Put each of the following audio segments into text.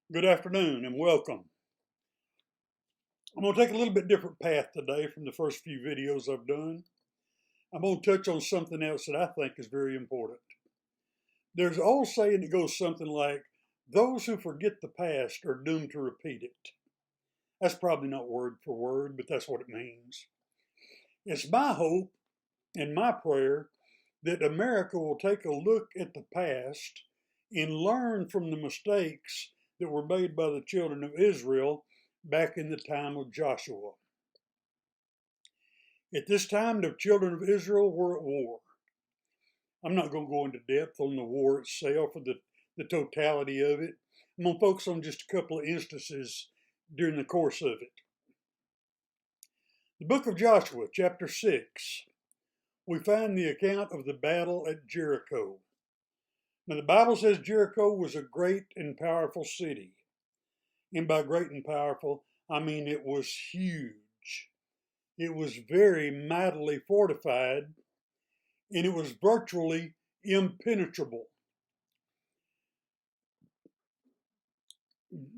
Good afternoon and welcome. I'm going to take a little bit different path today from the first few videos I've done. I'm going to touch on something else that I think is very important. There's an old saying that goes something like, those who forget the past are doomed to repeat it. That's probably not word for word, but that's what it means. It's my hope and my prayer that America will take a look at the past and learn from the mistakes that were made by the children of Israel back in the time of Joshua. At this time, the children of Israel were at war. I'm not going to go into depth on the war itself or the totality of it. I'm going to focus on just a couple of instances during the course of it. The book of Joshua, chapter 6, we find the account of the battle at Jericho. Now, the Bible says Jericho was a great and powerful city. And by great and powerful, I mean it was huge. It was very mightily fortified, and it was virtually impenetrable.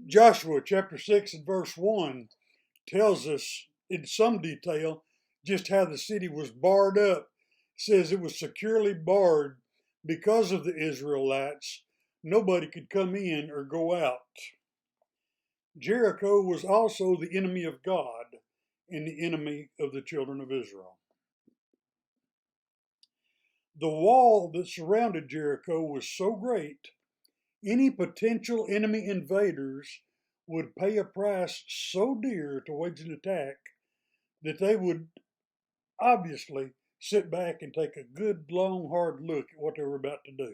Joshua chapter 6 and verse 1 tells us in some detail just how the city was barred up. It says it was securely barred because of the Israelites. Nobody could come in or go out. Jericho was also the enemy of God and the enemy of the children of Israel. The wall that surrounded Jericho was so great, any potential enemy invaders would pay a price so dear to wage an attack that they would obviously sit back and take a good, long, hard look at what they were about to do.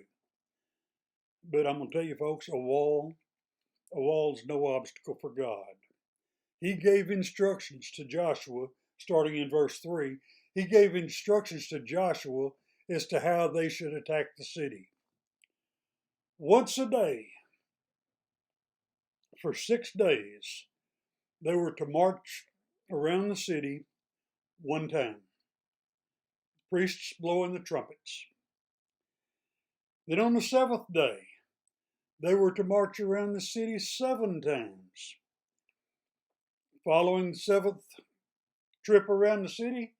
But I'm going to tell you, folks, a wall's no obstacle for God. He gave instructions to Joshua, starting in verse 3. He gave instructions to Joshua as to how they should attack the city. Once a day, for 6 days, they were to march around the city one time. Priests blowing the trumpets. Then on the 7th day, they were to march around the city 7 times. Following the 7th trip around the city,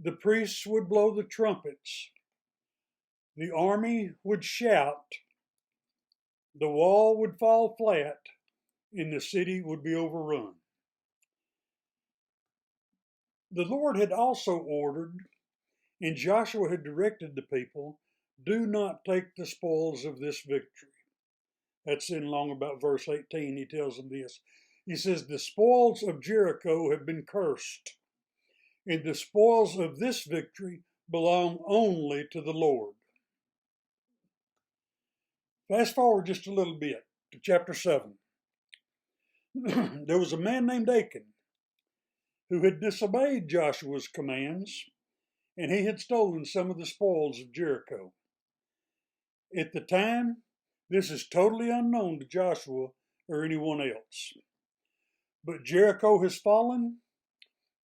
the priests would blow the trumpets. The army would shout, the wall would fall flat, and the city would be overrun. The Lord had also ordered, and Joshua had directed the people, do not take the spoils of this victory. That's in long about verse 18. He tells them this. He says, the spoils of Jericho have been cursed, and the spoils of this victory belong only to the Lord. Fast forward just a little bit to chapter 7. There was a man named Achan who had disobeyed Joshua's commands, and he had stolen some of the spoils of Jericho. At the time, this is totally unknown to Joshua or anyone else. But Jericho has fallen.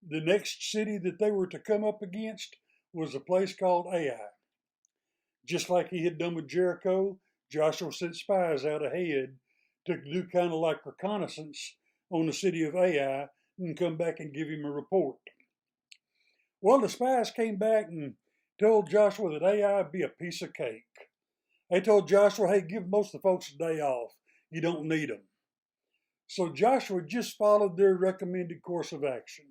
The next city that they were to come up against was a place called Ai. Just like he had done with Jericho, Joshua sent spies out ahead to do kind of like reconnaissance on the city of Ai and come back and give him a report. Well, the spies came back and told Joshua that Ai would be a piece of cake. They told Joshua, hey, give most of the folks a day off. You don't need them. So Joshua just followed their recommended course of action.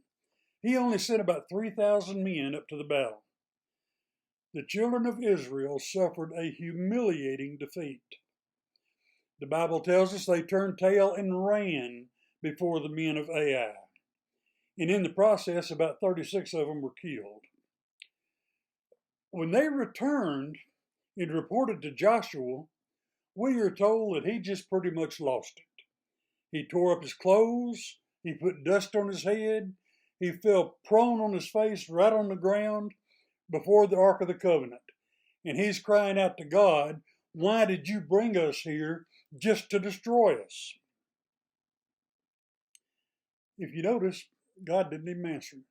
He only sent about 3,000 men up to the battle. The children of Israel suffered a humiliating defeat. The Bible tells us they turned tail and ran before the men of Ai. And in the process, about 36 of them were killed. When they returned and reported to Joshua, we are told that he just pretty much lost it. He tore up his clothes, he put dust on his head, he fell prone on his face right on the ground before the Ark of the Covenant. And he's crying out to God, why did you bring us here just to destroy us? If you notice, God didn't even answer him.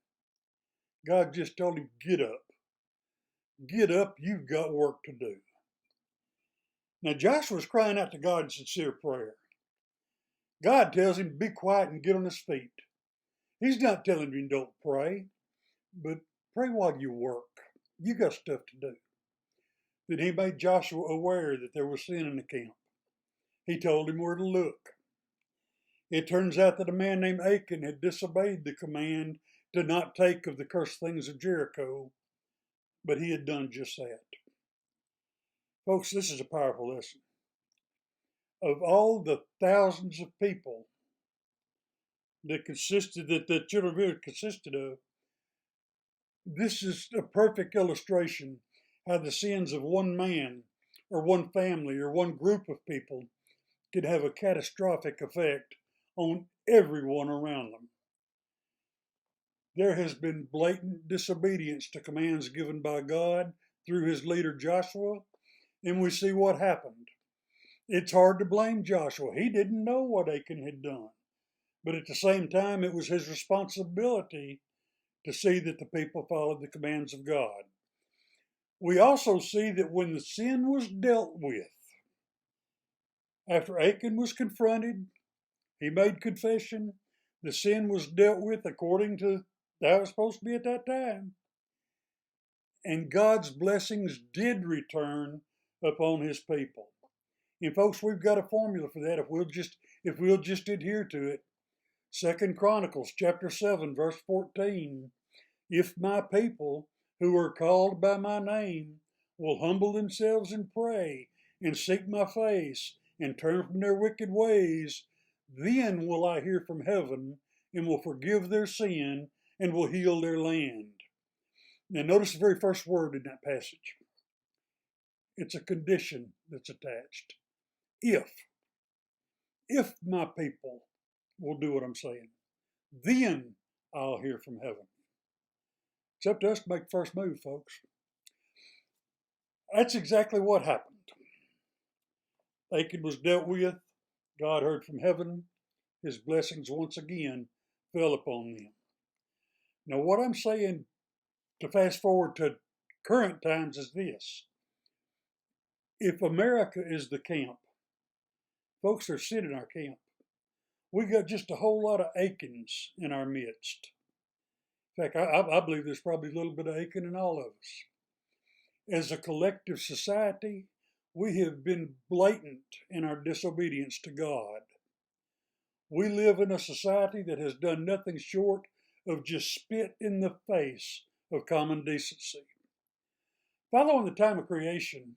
God just told him, get up. Get up, you've got work to do. Now Joshua's crying out to God in sincere prayer. God tells him to be quiet and get on his feet. He's not telling him don't pray, but pray while you work. You got stuff to do. Then he made Joshua aware that there was sin in the camp. He told him where to look. It turns out that a man named Achan had disobeyed the command to not take of the cursed things of Jericho, but he had done just that. Folks, this is a powerful lesson. Of all the thousands of people that the children of Israel consisted of, this is a perfect illustration how the sins of one man or one family or one group of people can have a catastrophic effect on everyone around them. There has been blatant disobedience to commands given by God through his leader Joshua, and we see what happened. It's hard to blame Joshua. He didn't know what Achan had done. But at the same time, it was his responsibility to see that the people followed the commands of God. We also see that when the sin was dealt with, after Achan was confronted, he made confession, the sin was dealt with according to how it was supposed to be at that time. And God's blessings did return upon his people. And folks, we've got a formula for that if we'll just adhere to it. 2 Chronicles chapter 7, verse 14. If my people who are called by my name will humble themselves and pray and seek my face and turn from their wicked ways, then will I hear from heaven and will forgive their sin and will heal their land. Now notice the very first word in that passage. It's a condition that's attached. If my people will do what I'm saying, then I'll hear from heaven. It's up to us to make the first move, folks. That's exactly what happened. Achan was dealt with. God heard from heaven. His blessings once again fell upon them. Now, what I'm saying to fast forward to current times is this. If America is the camp, folks are sitting in our camp. We got just a whole lot of Achans in our midst. In fact, I believe there's probably a little bit of Achan in all of us. As a collective society, we have been blatant in our disobedience to God. We live in a society that has done nothing short of just spit in the face of common decency. Following the time of creation,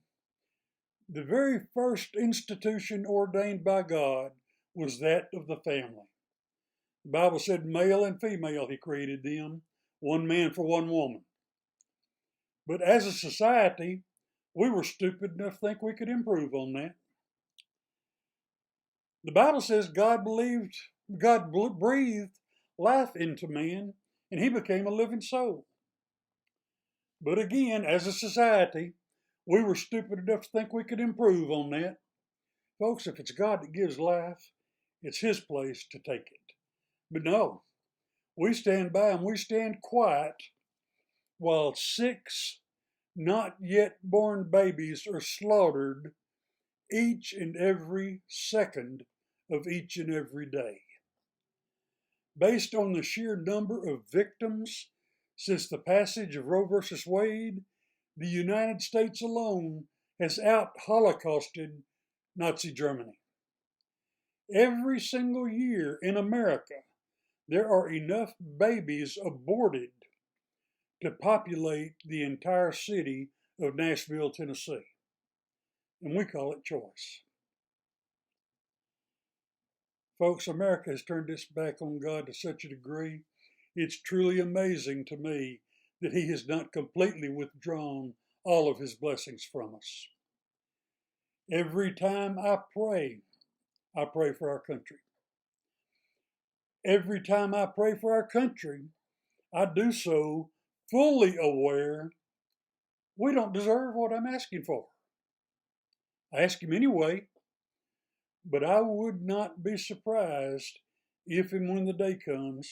the very first institution ordained by God was that of the family. The Bible said male and female he created them, one man for one woman. But as a society, we were stupid enough to think we could improve on that. The Bible says God breathed life into man, and he became a living soul. But again, as a society, we were stupid enough to think we could improve on that. Folks, if it's God that gives life, it's his place to take it. But no, we stand by and we stand quiet while 6 not yet born babies are slaughtered each and every second of each and every day. Based on the sheer number of victims since the passage of Roe versus Wade, the United States alone has out-Holocausted Nazi Germany. Every single year in America, there are enough babies aborted to populate the entire city of Nashville, Tennessee. And we call it choice. Folks, America has turned its back on God to such a degree, it's truly amazing to me that he has not completely withdrawn all of his blessings from us. Every time I pray for our country. Every time I pray for our country, I do so fully aware we don't deserve what I'm asking for. I ask him anyway, but I would not be surprised if and when the day comes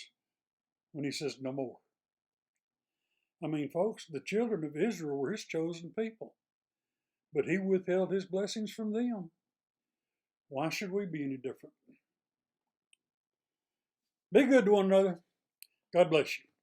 when he says no more. I mean, folks, the children of Israel were his chosen people, but he withheld his blessings from them. Why should we be any different? Be good to one another. God bless you.